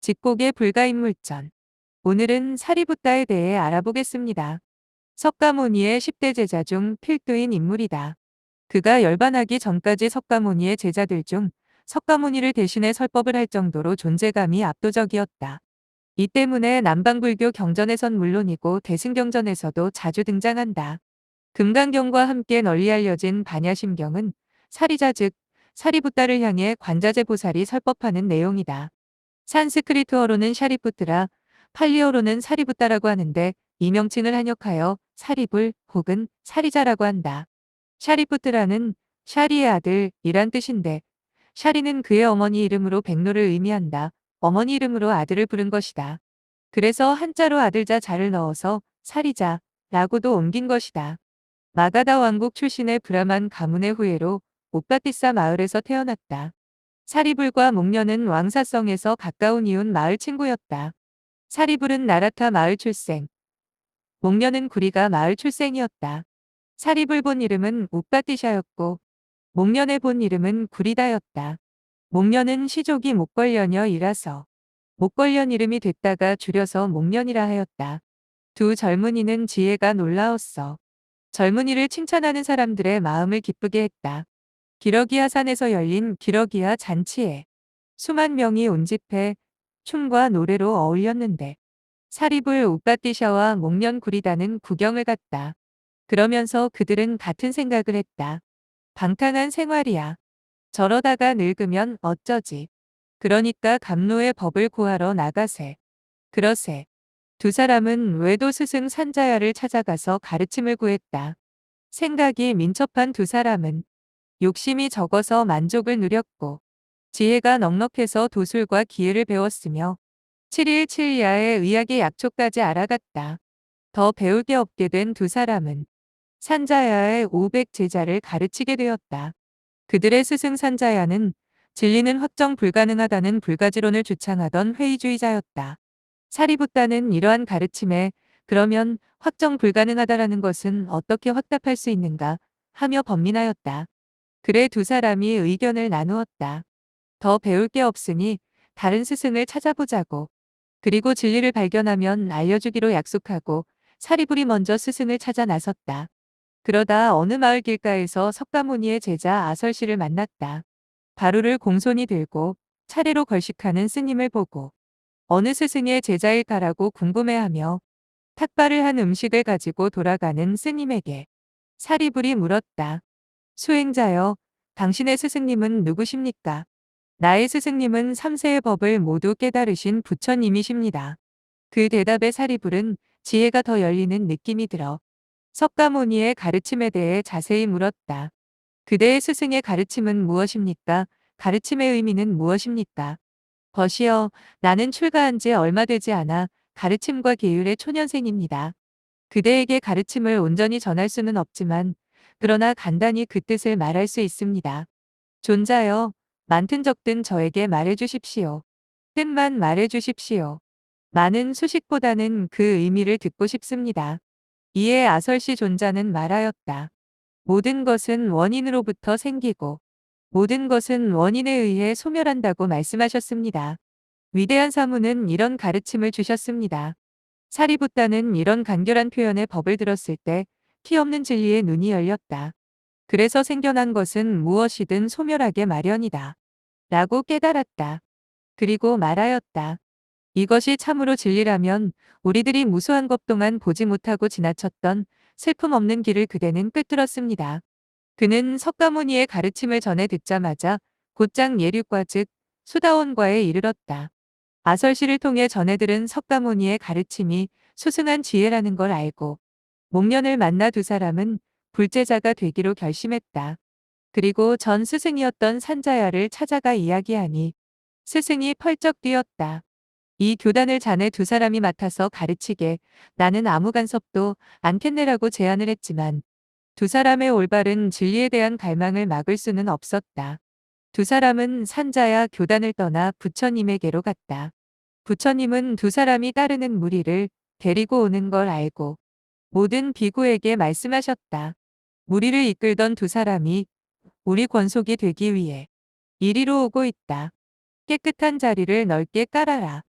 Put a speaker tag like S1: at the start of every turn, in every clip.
S1: 직곡의 불가인물전. 오늘은 사리부타에 대해 알아보겠습니다. 석가모니의 10대 제자 중 필두인 인물이다. 그가 열반하기 전까지 석가모니의 제자들 중 석가모니를 대신해 설법을 할 정도로 존재감이 압도적이었다. 이 때문에 남방불교 경전에선 물론이고 대승경전에서도 자주 등장한다. 금강경과 함께 널리 알려진 반야심경은 사리자 즉 사리부타를 향해 관자재 보살이 설법하는 내용이다. 산스크리트어로는 샤리푸트라, 팔리어로는 사리부타라고 하는데 이 명칭을 한역하여 사리불 혹은 사리자라고 한다. 샤리푸트라는 샤리의 아들이란 뜻인데 샤리는 그의 어머니 이름으로 백로를 의미한다. 어머니 이름으로 아들을 부른 것이다. 그래서 한자로 아들자 자를 넣어서 사리자라고도 옮긴 것이다. 마가다 왕국 출신의 브라만 가문의 후예로 오빠티사 마을에서 태어났다. 사리불과 목련은 왕사성에서 가까운 이웃 마을 친구였다. 사리불은 나라타 마을 출생, 목련은 구리가 마을 출생이었다. 사리불 본 이름은 우빠티샤였고 목련의 본 이름은 구리다였다. 목련은 시족이 목걸련여이라서 목걸련 이름이 됐다가 줄여서 목련이라 하였다. 두 젊은이는 지혜가 놀라웠어. 젊은이를 칭찬하는 사람들의 마음을 기쁘게 했다. 기러기야 산에서 열린 기러기야 잔치에 수만 명이 온집해 춤과 노래로 어울렸는데 사리불 우빠띠샤와 목련구리다는 구경을 갔다. 그러면서 그들은 같은 생각을 했다. 방탕한 생활이야. 저러다가 늙으면 어쩌지. 그러니까 감로의 법을 구하러 나가세. 그러세. 두 사람은 외도 스승 산자야를 찾아가서 가르침을 구했다. 생각이 민첩한 두 사람은 욕심이 적어서 만족을 누렸고 지혜가 넉넉해서 도술과 기회를 배웠으며 7일 7야의 의학의 약초까지 알아갔다. 더 배울 게 없게 된 두 사람은 산자야의 500 제자를 가르치게 되었다. 그들의 스승 산자야는 진리는 확정 불가능하다는 불가지론을 주창하던 회의주의자였다. 사리부타는 이러한 가르침에 그러면 확정 불가능하다라는 것은 어떻게 확답할 수 있는가 하며 번민하였다. 그래 두 사람이 의견을 나누었다. 더 배울 게 없으니 다른 스승을 찾아보자고. 그리고 진리를 발견하면 알려주기로 약속하고 사리불이 먼저 스승을 찾아 나섰다. 그러다 어느 마을 길가에서 석가모니의 제자 아설씨를 만났다. 바루를 공손히 들고 차례로 걸식하는 스님을 보고 어느 스승의 제자일까라고 궁금해하며 탁발을 한 음식을 가지고 돌아가는 스님에게 사리불이 물었다. 수행자여, 당신의 스승님은 누구십니까? 나의 스승님은 삼세의 법을 모두 깨달으신 부처님이십니다. 그 대답에 사리불은 지혜가 더 열리는 느낌이 들어 석가모니의 가르침에 대해 자세히 물었다. 그대의 스승의 가르침은 무엇입니까? 가르침의 의미는 무엇입니까? 벗이여, 나는 출가한 지 얼마 되지 않아 가르침과 계율의 초년생입니다. 그대에게 가르침을 온전히 전할 수는 없지만 그러나 간단히 그 뜻을 말할 수 있습니다. 존자여, 많든 적든 저에게 말해 주십시오. 뜻만 말해 주십시오. 많은 수식보다는 그 의미를 듣고 싶습니다. 이에 아설시 존자는 말하였다. 모든 것은 원인으로부터 생기고 모든 것은 원인에 의해 소멸한다고 말씀하셨습니다. 위대한 사무는 이런 가르침을 주셨습니다. 사리부타는 이런 간결한 표현의 법을 들었을 때 티 없는 진리의 눈이 열렸다. 그래서 생겨난 것은 무엇이든 소멸하게 마련이다. 라고 깨달았다. 그리고 말하였다. 이것이 참으로 진리라면 우리들이 무수한 것 동안 보지 못하고 지나쳤던 슬픔 없는 길을 그대는 꿰뚫었습니다. 그는 석가모니의 가르침을 전해 듣자마자 곧장 예류과 즉 수다원과에 이르렀다. 아설시를 통해 전해 들은 석가모니의 가르침이 수승한 지혜라는 걸 알고 목련을 만나 두 사람은 불제자가 되기로 결심했다. 그리고 전 스승이었던 산자야를 찾아가 이야기하니 스승이 펄쩍 뛰었다. 이 교단을 자네 두 사람이 맡아서 가르치게 나는 아무 간섭도 않겠네라고 제안을 했지만 두 사람의 올바른 진리에 대한 갈망을 막을 수는 없었다. 두 사람은 산자야 교단을 떠나 부처님에게로 갔다. 부처님은 두 사람이 따르는 무리를 데리고 오는 걸 알고 모든 비구에게 말씀하셨다. 무리를 이끌던 두 사람이 우리 권속이 되기 위해 이리로 오고 있다. 깨끗한 자리를 넓게 깔아라.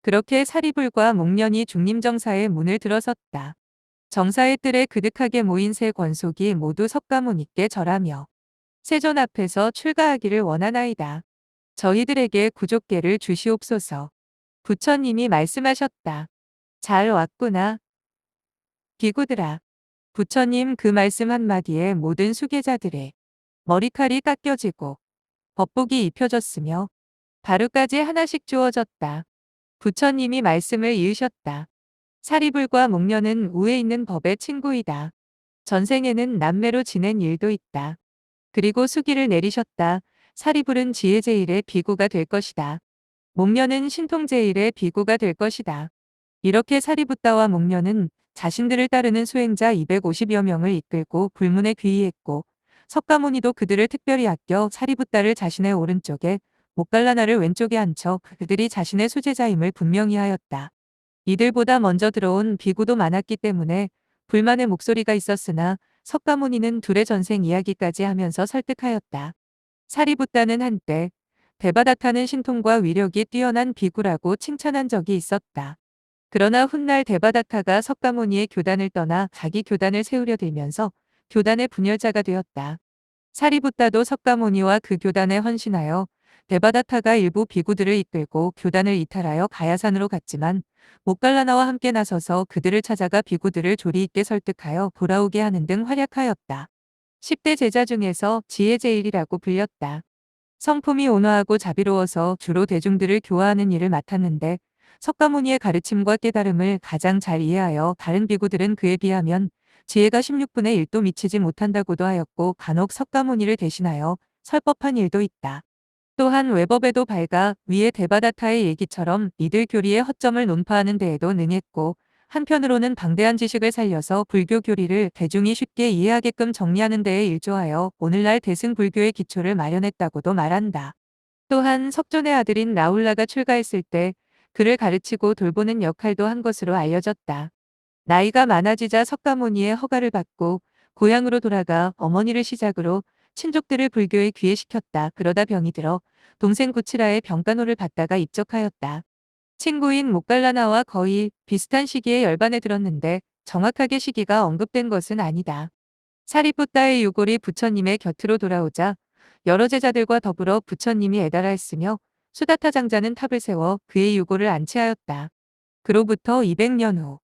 S1: 그렇게 사리불과 목련이 중림정사의 문을 들어섰다. 정사의 뜰에 그득하게 모인 세 권속이 모두 석가모니께 절하며 세존 앞에서 출가하기를 원하나이다. 저희들에게 구족계를 주시옵소서. 부처님이 말씀하셨다. 잘 왔구나. 비구들아. 부처님 그 말씀 한마디에 모든 수계자들의 머리칼이 깎여지고 법복이 입혀졌으며 바루까지 하나씩 주어졌다. 부처님이 말씀을 이으셨다. 사리불과 목련은 우에 있는 법의 친구이다. 전생에는 남매로 지낸 일도 있다. 그리고 수기를 내리셨다. 사리불은 지혜제일의 비구가 될 것이다. 목련은 신통제일의 비구가 될 것이다. 이렇게 사리붓다와 목련은 자신들을 따르는 수행자 250여 명을 이끌고 불문에 귀의했고 석가모니도 그들을 특별히 아껴 사리붓다를 자신의 오른쪽에 목갈라나를 왼쪽에 앉혀 그들이 자신의 수제자임을 분명히 하였다. 이들보다 먼저 들어온 비구도 많았기 때문에 불만의 목소리가 있었으나 석가모니는 둘의 전생 이야기까지 하면서 설득하였다. 사리붓다는 한때 데바다타는 신통과 위력이 뛰어난 비구라고 칭찬한 적이 있었다. 그러나 훗날 데바다타가 석가모니의 교단을 떠나 자기 교단을 세우려 들면서 교단의 분열자가 되었다. 사리붓다도 석가모니와 그 교단에 헌신하여 데바다타가 일부 비구들을 이끌고 교단을 이탈하여 가야산으로 갔지만 목갈라나와 함께 나서서 그들을 찾아가 비구들을 조리 있게 설득하여 돌아오게 하는 등 활약하였다. 10대 제자 중에서 지혜제일이라고 불렸다. 성품이 온화하고 자비로워서 주로 대중들을 교화하는 일을 맡았는데 석가모니의 가르침과 깨달음을 가장 잘 이해하여 다른 비구들은 그에 비하면 지혜가 16분의 1도 미치지 못한다고도 하였고 간혹 석가모니를 대신하여 설법한 일도 있다. 또한 외법에도 밝아 위의 데바다타의 얘기처럼 이들 교리의 허점을 논파하는 데에도 능했고 한편으로는 방대한 지식을 살려서 불교 교리를 대중이 쉽게 이해하게끔 정리하는 데에 일조하여 오늘날 대승불교의 기초를 마련했다고도 말한다. 또한 석존의 아들인 라울라가 출가했을 때 그를 가르치고 돌보는 역할도 한 것으로 알려졌다. 나이가 많아지자 석가모니의 허가를 받고 고향으로 돌아가 어머니를 시작으로 친족들을 불교에 귀회시켰다. 그러다 병이 들어 동생 구치라의 병간호를 받다가 입적하였다. 친구인 목갈라나와 거의 비슷한 시기에 열반에 들었는데 정확하게 시기가 언급된 것은 아니다. 사리붓다의 유골이 부처님의 곁으로 돌아오자 여러 제자들과 더불어 부처님이 애달하였으며 수다타 장자는 탑을 세워 그의 유골을 안치하였다. 그로부터 200년 후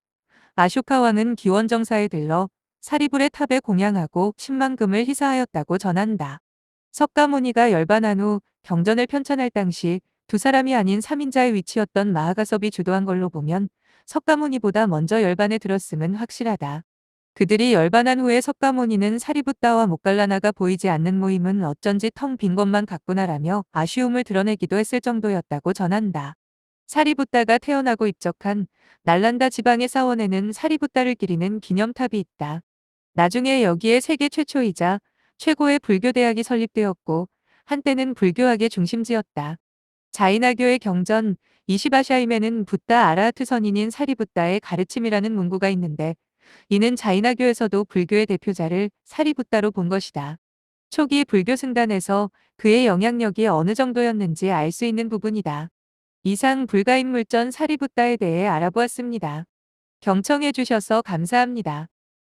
S1: 아쇼카 왕은 기원정사에 들러 사리불의 탑에 공양하고 10만 금을 희사하였다고 전한다. 석가모니가 열반한 후 경전을 편찬할 당시 두 사람이 아닌 3인자의 위치였던 마하가섭이 주도한 걸로 보면 석가모니보다 먼저 열반에 들었음은 확실하다. 그들이 열반한 후에 석가모니는 사리붓다와 목갈라나가 보이지 않는 모임은 어쩐지 텅 빈 것만 같구나라며 아쉬움을 드러내기도 했을 정도였다고 전한다. 사리붓다가 태어나고 입적한 날란다 지방의 사원에는 사리붓다를 기리는 기념탑이 있다. 나중에 여기에 세계 최초이자 최고의 불교대학이 설립되었고 한때는 불교학의 중심지였다. 자이나교의 경전 이시바샤임에는 붓다 아라하트 선인인 사리붓다의 가르침이라는 문구가 있는데 이는 자이나교에서도 불교의 대표자를 사리붓다로 본 것이다. 초기 불교 승단에서 그의 영향력이 어느 정도였는지 알 수 있는 부분이다. 이상 불가인물전 사리붓다에 대해 알아보았습니다. 경청해 주셔서 감사합니다.